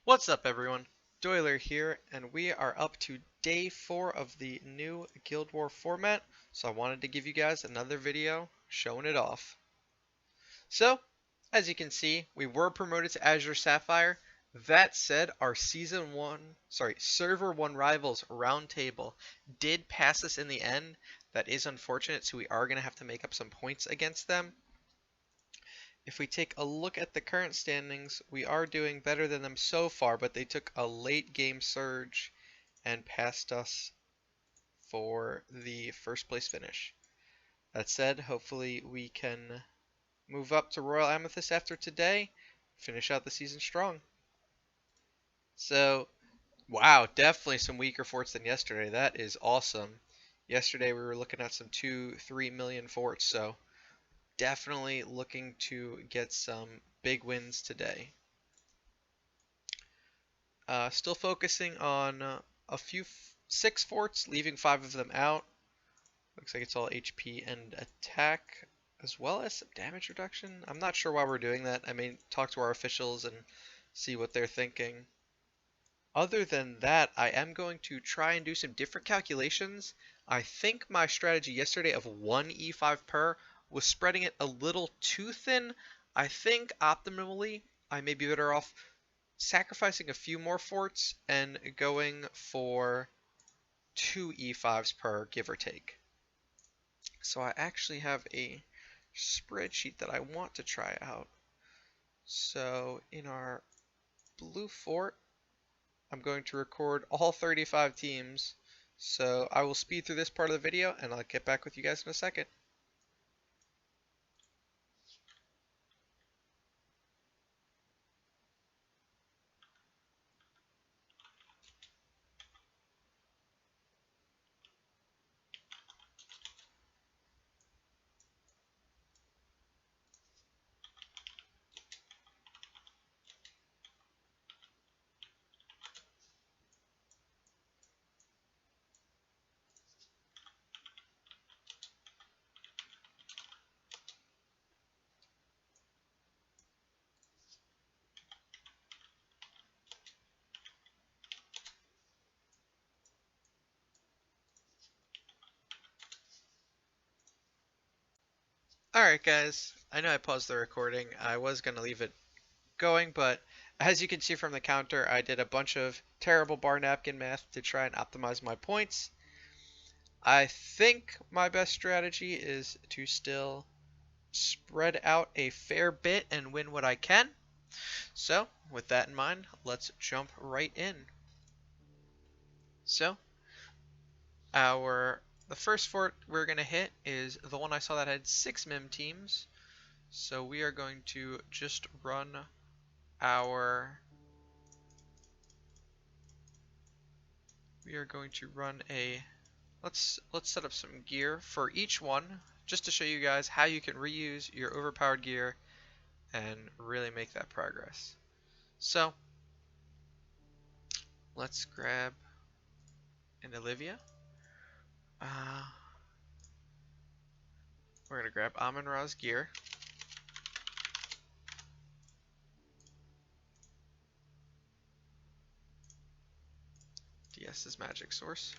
What's up, everyone? Doyler here, and we are up to day 4 of the new Guild War format, so I wanted to give you guys another video showing it off. So, as you can see, we were promoted to Azure Sapphire. That said, our Server 1 Rivals roundtable did pass us in the end. That is unfortunate, so we are going to have to make up some points against them. If we take a look at the current standings, we are doing better than them so far, but they took a late game surge and passed us for the first place finish. That said, hopefully we can move up to Royal Amethyst after today, finish out the season strong. So, wow, definitely some weaker forts than yesterday. That is awesome. Yesterday we were looking at some 2-3 million forts, so definitely looking to get some big wins today. Still focusing on a few 6 forts, leaving 5 of them out. Looks like it's all HP and attack, as well as some damage reduction. I'm not sure why we're doing that. I may talk to our officials and see what they're thinking. Other than that, I am going to try and do some different calculations. I think my strategy yesterday of 1 E5 per was spreading it a little too thin. I think optimally I may be better off sacrificing a few more forts and going for 2 E5s per, give or take. So I actually have a spreadsheet that I want to try out. So in our blue fort, I'm going to record all 35 teams. So I will speed through this part of the video and I'll get back with you guys in a second. Alright guys, I know I paused the recording. I was going to leave it going, but as you can see from the counter, I did a bunch of terrible bar napkin math to try and optimize my points. I think my best strategy is to still spread out a fair bit and win what I can. So, with that in mind, let's jump right in. So, the first fort we're going to hit is the one I saw that had 6 MIM teams. So we are going to just run our let's set up some gear for each one just to show you guys how you can reuse your overpowered gear and really make that progress. So let's grab an Olivia. We're gonna grab Amun-Ra's gear. DS's magic source.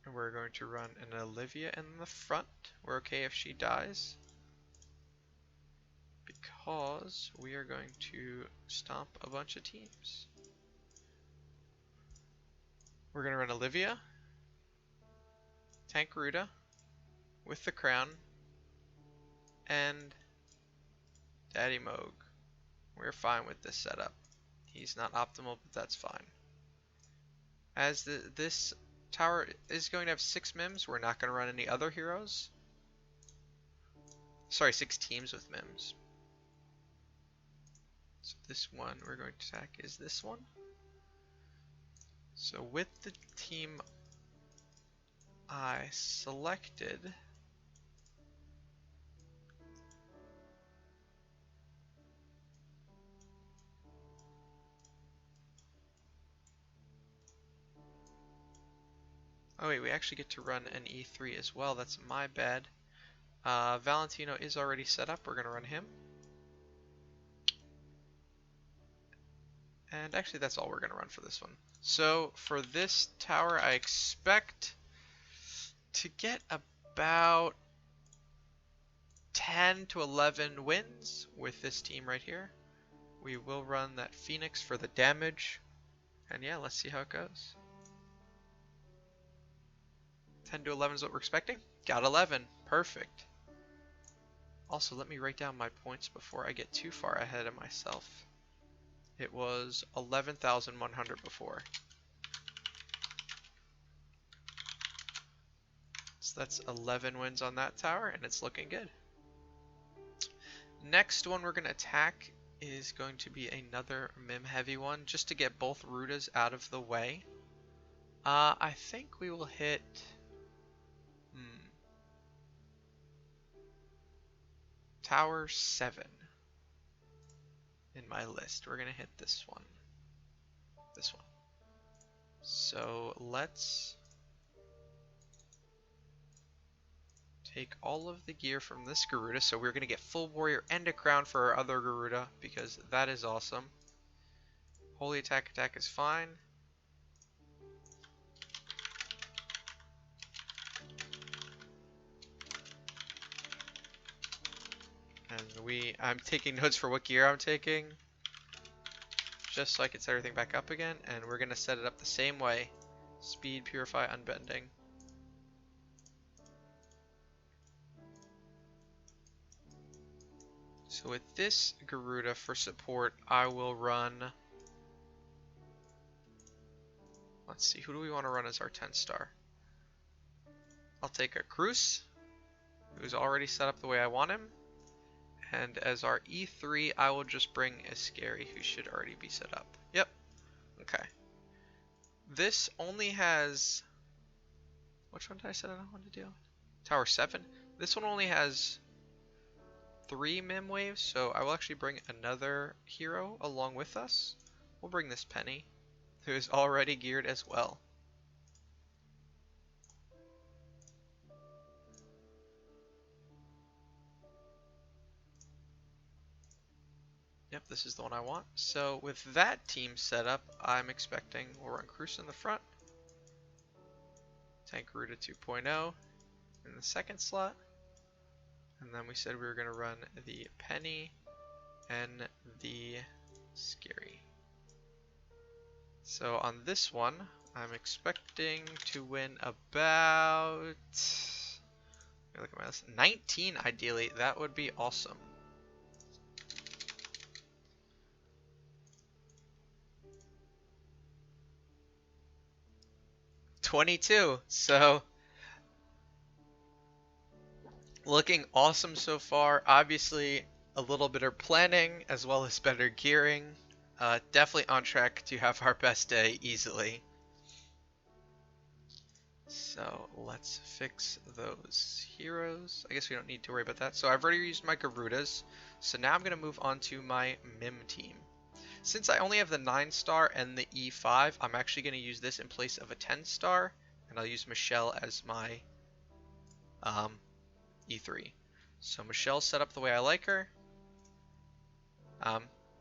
And we're going to run an Olivia in the front. We're okay if she dies, because we are going to stomp a bunch of teams. We're going to run Olivia, Tank Ruta with the crown, and Daddy Moog. We're fine with this setup. He's not optimal, but that's fine. As this tower is going to have 6 MIMs, we're not going to run any other heroes. Sorry, 6 teams with MIMs. So this one we're going to attack is this one. So with the team I selected, oh wait, we actually get to run an E3 as well. That's my bad. Valentino is already set up. We're going to run him. And actually, that's all we're going to run for this one. So for this tower, I expect to get about 10 to 11 wins with this team right here. We will run that Phoenix for the damage. And yeah, let's see how it goes. 10 to 11 is what we're expecting. Got 11. Perfect. Also, let me write down my points before I get too far ahead of myself. It was 11,100 before. So that's 11 wins on that tower, and it's looking good. Next one we're going to attack is going to be another Mim heavy one, just to get both Rudas out of the way. I think we will hit... Tower 7 in my list. We're going to hit this one. This one. So let's take all of the gear from this Garuda. So we're going to get full warrior and a crown for our other Garuda because that is awesome. Holy attack is fine. And I'm taking notes for what gear I'm taking, just so I can set everything back up again, and we're going to set it up the same way. Speed, Purify, Unbending. So with this Garuda for support, I will run... Let's see, who do we want to run as our 10 star? I'll take a Cruz, who's already set up the way I want him. And as our E3, I will just bring a Scary, who should already be set up. Yep. Okay. This only has... Which one did I set it on to deal with? Tower 7. This one only has 3 Mim waves, so I will actually bring another hero along with us. We'll bring this Penny, who is already geared as well. Yep, this is the one I want. So with that team set up, I'm expecting we'll run Cruz in the front, Tank Garuda 2.0 in the second slot, and then we said we were going to run the Penny and the Scary. So on this one, I'm expecting to win about... Let me look at my list. 19 ideally. That would be awesome. $22. So looking awesome so far. Obviously a little bit of planning as well as better gearing. Definitely on track to have our best day easily. So let's fix those heroes. I guess we don't need to worry about that. So I've already used my Garudas. So now I'm going to move on to my Mim team. Since I only have the 9 star and the E5, I'm actually going to use this in place of a 10 star. And I'll use Michelle as my E3. So Michelle's set up the way I like her.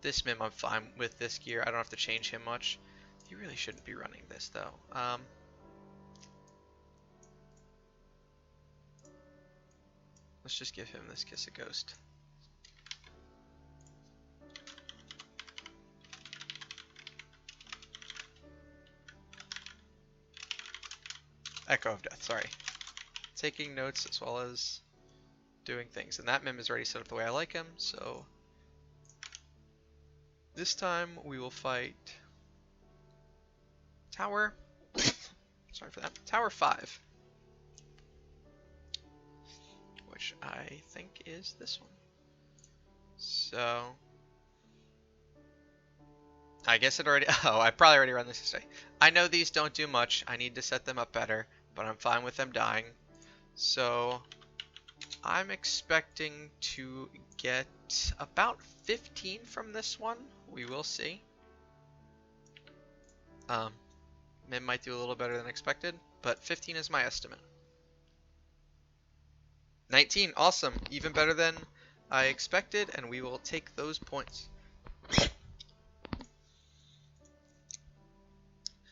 This Mim I'm fine with this gear. I don't have to change him much. He really shouldn't be running this though. Let's just give him this Kiss a Ghost. Echo of Death, sorry. Taking notes as well as doing things. And that Mim is already set up the way I like him, so... This time we will fight... Tower... Sorry for that. Tower 5. Which I think is this one. So... I guess it already... Oh, I probably already run this yesterday. I know these don't do much. I need to set them up better. But I'm fine with them dying. So... I'm expecting to get about 15 from this one. We will see. Mim might do a little better than expected. But 15 is my estimate. 19. Awesome. Even better than I expected. And we will take those points.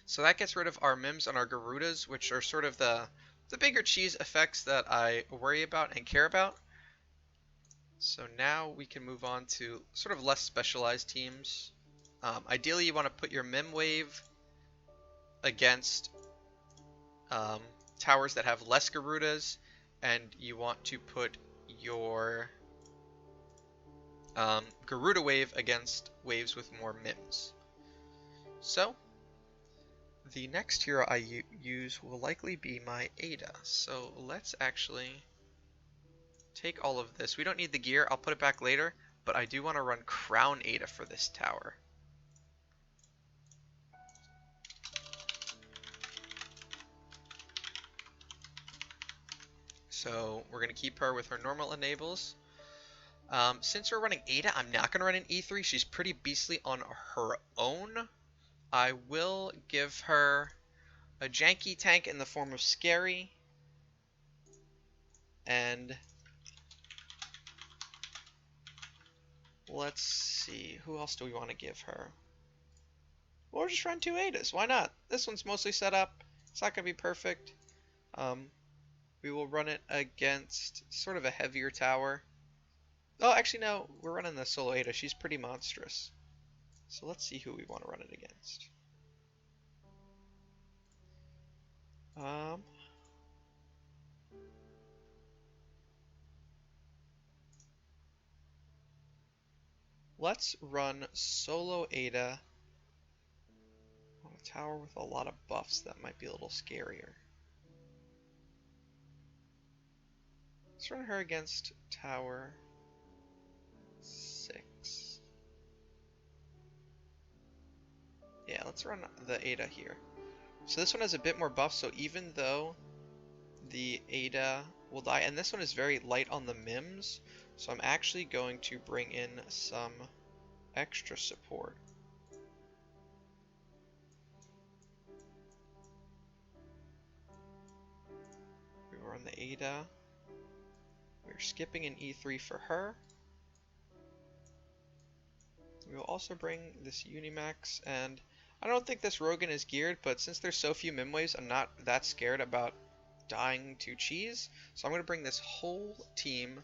So that gets rid of our Mims and our Garudas, which are sort of the bigger cheese effects that I worry about and care about. So now we can move on to sort of less specialized teams. Ideally, you want to put your Mim Wave against um, towers that have less Garudas, and you want to put your Garuda Wave against waves with more Mims. So the next hero I use will likely be my Ada. So let's actually take all of this. We don't need the gear. I'll put it back later, but I do want to run Crown Ada for this tower. So we're going to keep her with her normal enables. Since we're running Ada, I'm not going to run an E3. She's pretty beastly on her own. I will give her a janky tank in the form of Scary. And let's see, who else do we want to give her? Or just run 2 Adas, why not? This one's mostly set up. It's not going to be perfect. We will run it against sort of a heavier tower. Oh, actually no, we're running the solo Ada. She's pretty monstrous. So let's see who we want to run it against. Let's run solo Ada on a tower with a lot of buffs that might be a little scarier. Let's run her against tower 6. Yeah, let's run the Ada here. So this one has a bit more buff, so even though the Ada will die, and this one is very light on the Mims, so I'm actually going to bring in some extra support. We run the Ada. We're skipping an E3 for her. We will also bring this Unimax, and I don't think this Rogan is geared, but since there's so few Mim Waves, I'm not that scared about dying to cheese. So I'm going to bring this whole team.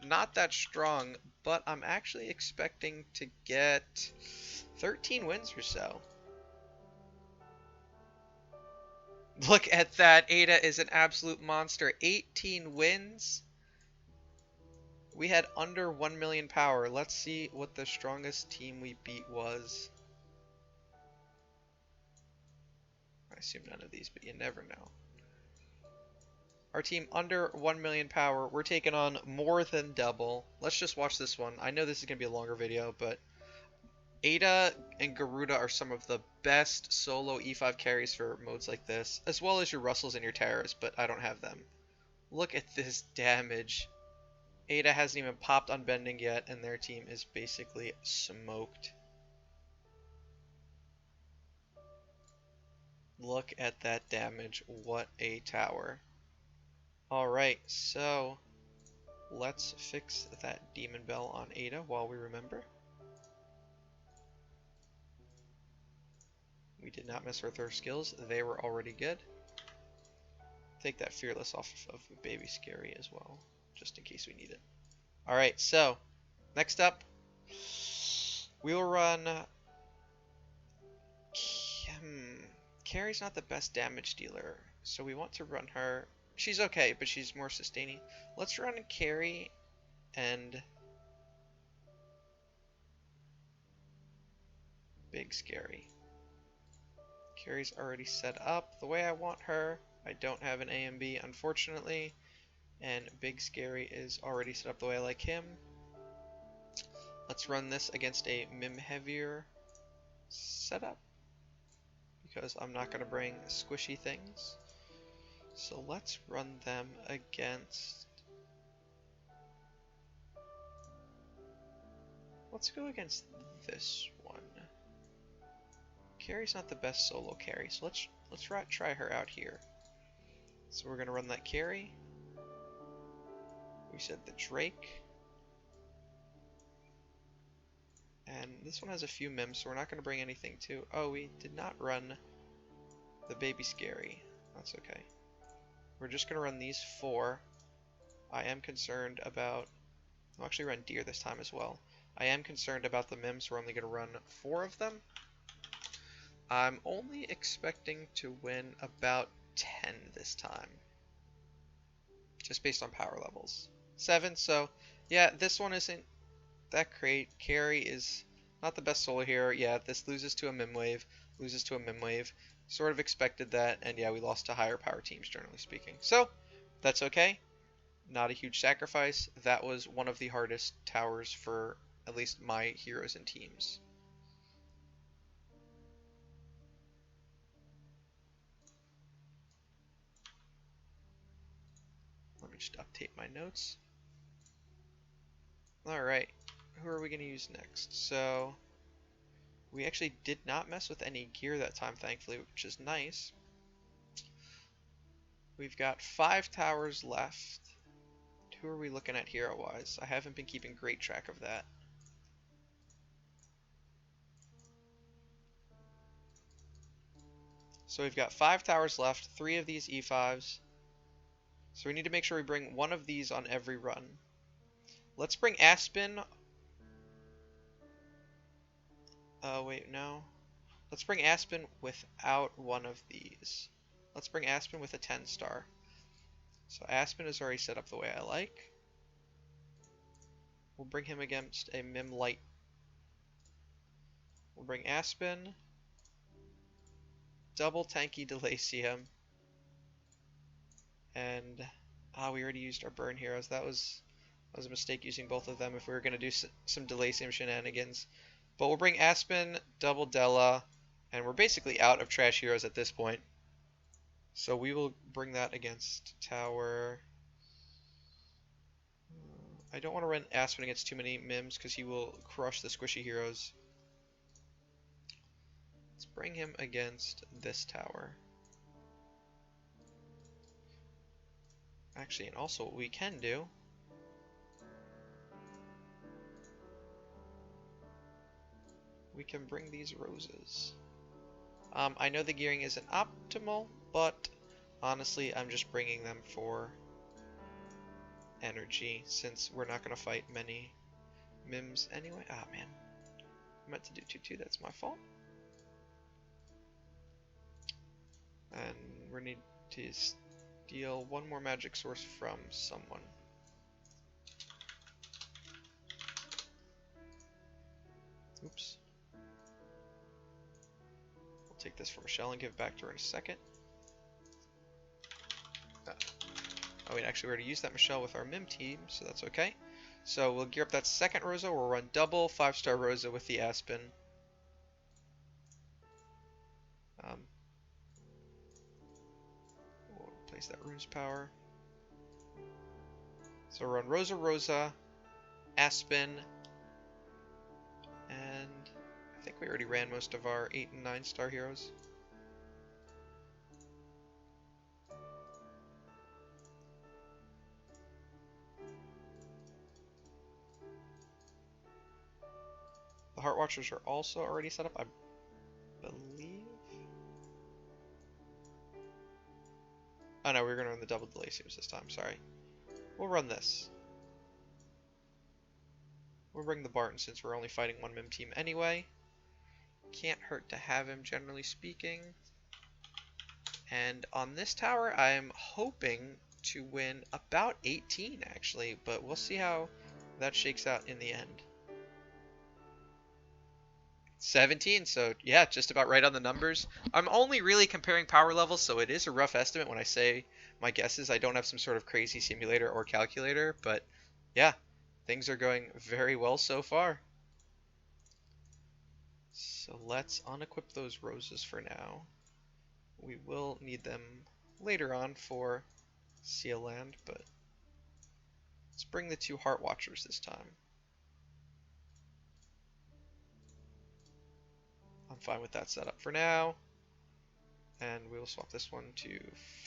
Not that strong, but I'm actually expecting to get 13 wins or so. Look at that. Ada is an absolute monster. 18 wins. We had under 1 million power. Let's see what the strongest team we beat was. I assume none of these, but you never know. Our team under 1 million power. We're taking on more than double. Let's just watch this one. I know this is going to be a longer video, but Ada and Garuda are some of the best solo E5 carries for modes like this, as well as your Russells and your Terrors, but I don't have them. Look at this damage. Ada hasn't even popped on bending yet, and their team is basically smoked. Look at that damage. What a tower. Alright, so let's fix that Demon Bell on Ada while we remember. We did not mess with her skills. They were already good. Take that Fearless off of Baby Scary as well, just in case we need it. Alright, so next up, we will run... Carrie's not the best damage dealer, so we want to run her... She's okay, but she's more sustaining. Let's run Carrie and Big Scary. Carrie's already set up the way I want her. I don't have an A and B, unfortunately. And Big Scary is already set up the way I like him. Let's run this against a Mim heavier setup, because I'm not going to bring squishy things. So let's run them against... Let's go against this one. Carrie's not the best solo carry, so let's try her out here. So we're going to run that Carrie. We said the Drake. And this one has a few Mims, so we're not going to bring anything too. Oh, we did not run The baby scary. That's okay. We're just going to run these 4. I am concerned about... I'll actually run deer this time as well. I am concerned about the mims. We're only going to run 4 of them. I'm only expecting to win about 10 this time. Just based on power levels. 7, so yeah, this one isn't that great. Carry is not the best solo hero. Yeah, this loses to a mim wave. Loses to a mim wave. Sort of expected that, and yeah, we lost to higher power teams, generally speaking. So, that's okay. Not a huge sacrifice. That was one of the hardest towers for at least my heroes and teams. Let me just update my notes. Alright, who are we going to use next? So, we actually did not mess with any gear that time, thankfully, which is nice. We've got 5 towers left. Who are we looking at hero-wise? I haven't been keeping great track of that. So we've got 5 towers left, 3 of these E5s. So we need to make sure we bring one of these on every run. Let's bring Aspen. Wait, no. Let's bring Aspen without one of these. Let's bring Aspen with a 10-star. So Aspen is already set up the way I like. We'll bring him against a Mim Light. We'll bring Aspen. Double tanky Delacium. And we already used our burn heroes. That was a mistake using both of them if we were going to do some Delacium shenanigans. But we'll bring Aspen, double Della, and we're basically out of trash heroes at this point. So we will bring that against tower. I don't want to run Aspen against too many Mims because he will crush the squishy heroes. Let's bring him against this tower. Actually, and also what we can do, we can bring these roses. I know the gearing isn't optimal, but honestly, I'm just bringing them for energy since we're not going to fight many Mims anyway. Ah, man. I meant to do 2-2. That's my fault. And we need to steal one more magic source from someone. Oops. We'll take this from Michelle and give it back to her in a second. Oh, wait, actually we already used that Michelle with our Mim team, so that's okay. So we'll gear up that second Rosa. We'll run double 5-star Rosa with the Aspen. We'll replace that Rune's Power. So we'll run Rosa, Rosa, Aspen, and I think we already ran most of our 8 and 9-star heroes. The Heart Watchers are also already set up, I believe. Oh no, we're going to run the double Delaciums this time, sorry. We'll run this. We'll bring the Barton since we're only fighting one Mim team anyway. Can't hurt to have him, generally speaking. And on this tower, I'm hoping to win about 18, actually, but we'll see how that shakes out in the end. 17, so yeah, just about right on the numbers. I'm only really comparing power levels, so it is a rough estimate when I say my guesses. I don't have some sort of crazy simulator or calculator, but yeah, things are going very well so far. So let's unequip those roses for now. We will need them later on for Seal Land, but let's bring the 2 Heart Watchers this time. I'm fine with that setup for now. And we'll swap this one to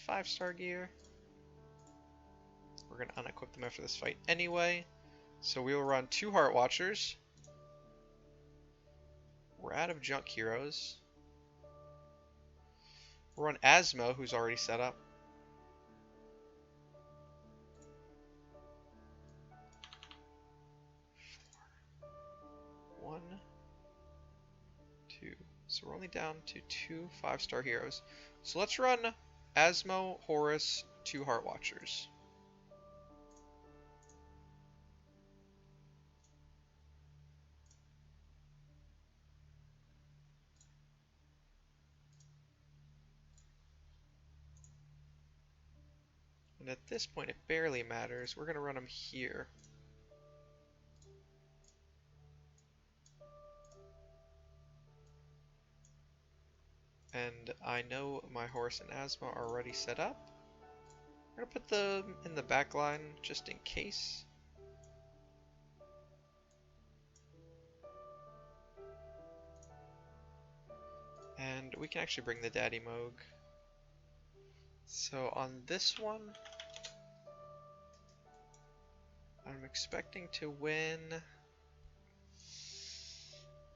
5-star gear. We're going to unequip them after this fight anyway. So we will run 2 Heart Watchers. We're out of junk heroes. We'll run Asmo, who's already set up. One, two. So we're only down to 2 5-star heroes. So let's run Asmo, Horus, 2 Heart Watchers. And at this point, it barely matters. We're going to run them here. And I know my Horus and Asmo are already set up. We're going to put them in the back line just in case. And we can actually bring the Daddy Moog. So on this one, I'm expecting to win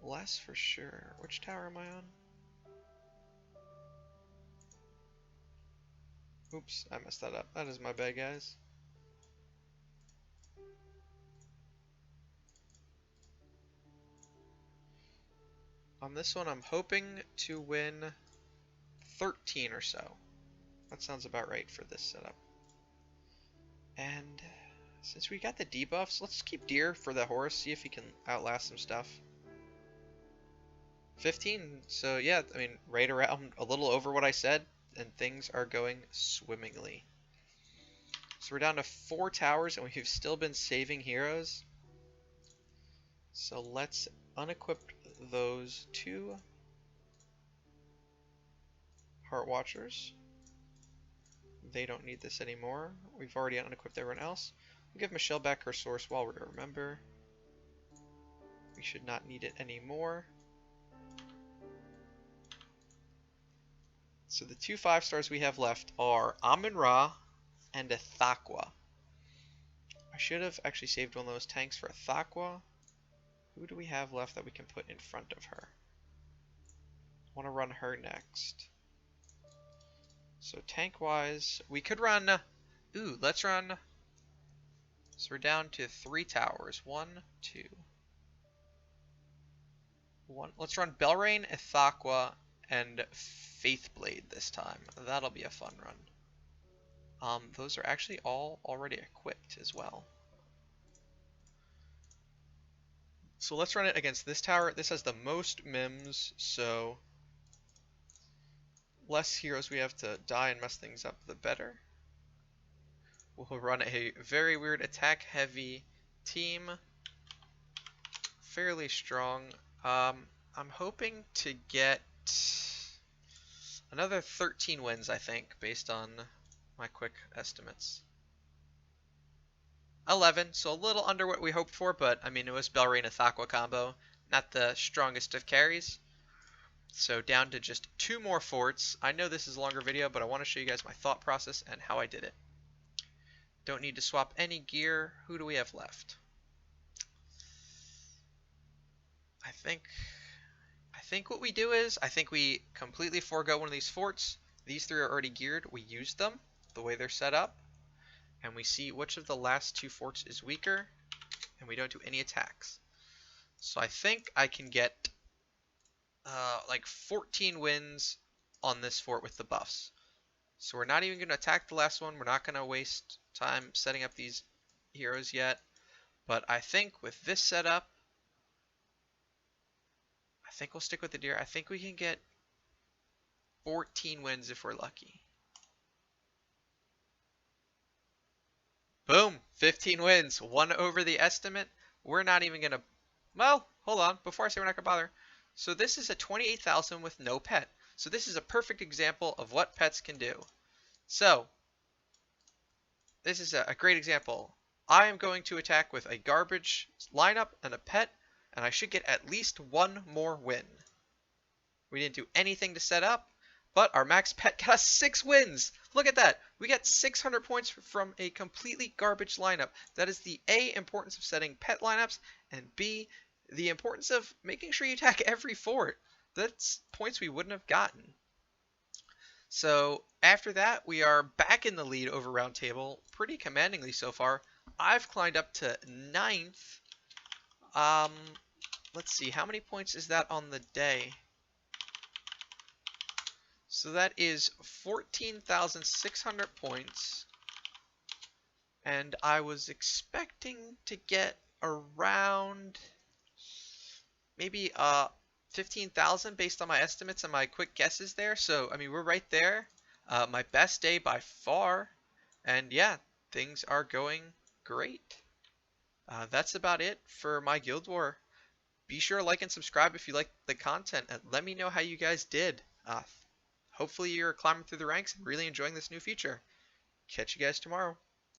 less for sure. Which tower am I on? Oops, I messed that up. That is my bad, guys. On this one, I'm hoping to win 13 or so. That sounds about right for this setup. And since we got the debuffs, let's keep Deer for the Horus, see if he can outlast some stuff. 15, so yeah, I mean, right around a little over what I said, and things are going swimmingly. So we're down to 4 towers, and we've still been saving heroes. So let's unequip those 2 Heart Watchers. They don't need this anymore. We've already unequipped everyone else. We'll give Michelle back her source while we remember. We should not need it anymore. So the 2 5-stars we have left are Amun-Ra and Ithaqua. I should have actually saved one of those tanks for Ithaqua. Who do we have left that we can put in front of her? I want to run her next. So tank-wise, we could run... Ooh, let's run... So we're down to 3 towers. 1, 2... 1. Let's run Belrain, Ithaqua, and Faithblade this time. That'll be a fun run. Those are actually all already equipped as well. So let's run it against this tower. This has the most mims, so less heroes we have to die and mess things up, the better. We'll run a very weird attack-heavy team. Fairly strong. I'm hoping to get another 13 wins, I think, based on my quick estimates. 11, so a little under what we hoped for, but I mean, it was Belrain Ithaqua combo, not the strongest of carries. So down to just 2 more forts. I know this is a longer video, but I want to show you guys my thought process and how I did it. Don't need to swap any gear. Who do we have left? I think what we do is, I think we completely forego one of these forts. These 3 are already geared. We use them the way they're set up. And we see which of the last 2 forts is weaker. And we don't do any attacks. So I think I can get like 14 wins on this fort with the buffs. So we're not even going to attack the last one. We're not going to waste time setting up these heroes yet. But I think with this setup, I think we'll stick with the Deer. I think we can get 14 wins if we're lucky. Boom! 15 wins. 1 over the estimate. We're not even going to... Well, hold on. Before I say we're not going to bother. So this is a 28,000 with no pet. So this is a perfect example of what pets can do. So, this is a great example. I am going to attack with a garbage lineup and a pet, and I should get at least 1 more win. We didn't do anything to set up, but our max pet got us 6 wins. Look at that. We got 600 points from a completely garbage lineup. That is the A, importance of setting pet lineups, and B, the importance of making sure you attack every fort. That's points we wouldn't have gotten. So after that, we are back in the lead over Roundtable, pretty commandingly so far. I've climbed up to ninth. Um, let's see, how many points is that on the day? So that is 14,600 points. And I was expecting to get around maybe 15,000 based on my estimates and my quick guesses there. So, I mean, we're right there. My best day by far. And yeah, things are going great. That's about it for my Guild War. Be sure to like and subscribe if you like the content, and let me know how you guys did. Hopefully you're climbing through the ranks and really enjoying this new feature. Catch you guys tomorrow.